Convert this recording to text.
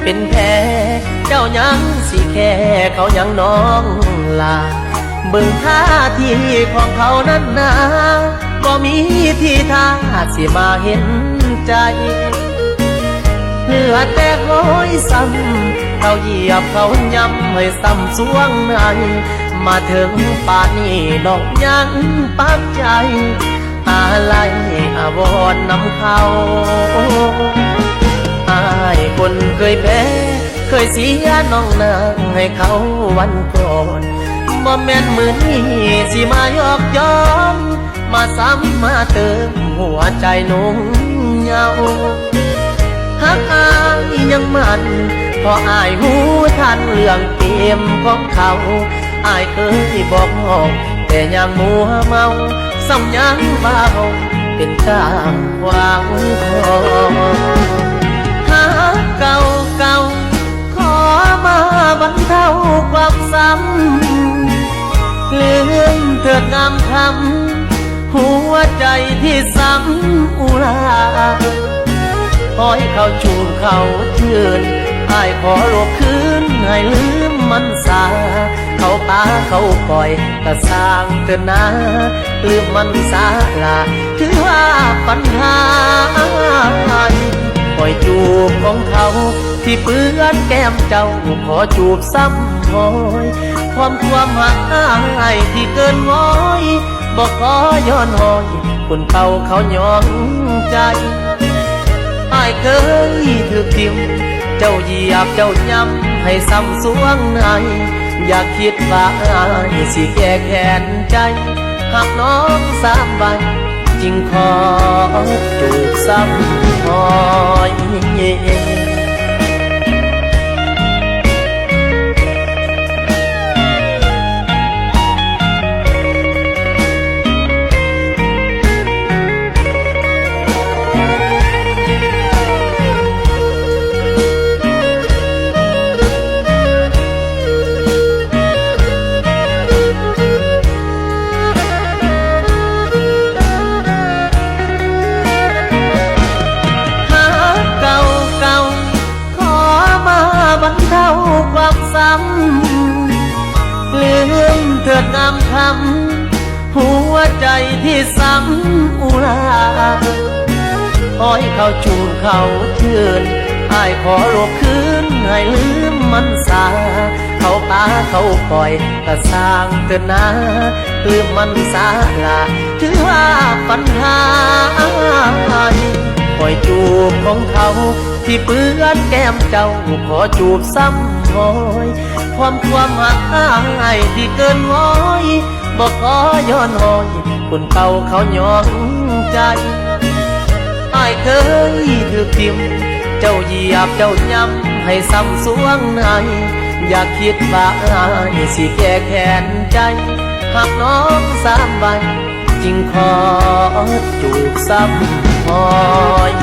เป็นแพ้เจ้ายังสิแค่เขายังน้องลาเบิ่งท่าทีของเขานั้นนะบ่มีทีท่าสิมาเห็นใจเหลือแต่ห้อยซ้ำเขาเหยียบเขาย้ำให้ซ้ำสวงในมาถึงป่านนี้ดอกยังปักใจอะไรอาวรนำเขาอายคนเคยแพ้เคยเสียน้องนางให้เขาวันก่อนบ่แม่นมือนี้สิมายอกย้อมมาซ้ำมาเติมหัวใจนุ่งเหงาหักอายยังมันเพราะอายหูทันเรื่องเกมของเขาอายเคยบอกห้องแต่ยังมัวเมาซ้ำยังเบาเป็นตาหวังคอหาเก่าเก่าขอมาบรรเทาความซ้ำลืมเถิดงามคำหัวใจที่ซ้ำอุราขอให้เขาจูบเขาชื่นอายขอโลกคืนให้ลืมมันสาเขาปาเขาปล่อยก็สร้างเถิดนะลืมมันสาลาถือว่าปัญหาปล่อยจูบของเขาที่เปื้อนแก้มเจ้าขอจูบซ้ำหอยความหักอายที่เกินง้อยบอกขอย้อนหอยคนเป่าเขาย้อนใจอายเคยถูกทิ่มเจ้าเหยียบเจ้าย้ำให้ซ้ำสวงในอยากคิดว่าอายสิแก้แค้นใจหากน้องสามใบจึงขอจูบซ้ำหอยความซ้ำลืมเถิดงามคำหัวใจที่ซ้ำอุราขอให้เขาจูบเขาชื่นอายขอโลกคืนให้ลืมมันสาเขาปาเขาปล่อยก็สร้างเถิดนะลืมมันสาลาถือว่าปัญหาปล่อยจูบของเขาที่เปื้อนแก้มเจ้าขอจูบซ้ำหอยความหักอายที่เกินง้อยบอกขอย้อนหอยคนเก่าเขาย้อนใจอายเคยถูกทิ่มเจ้าเหยียบเจ้าย้ำให้ซ้ำสวงในอยากคิดว่าอายสิแก้แค้นใจหากน้องสามใบจึงขอจูบซ้ำหอย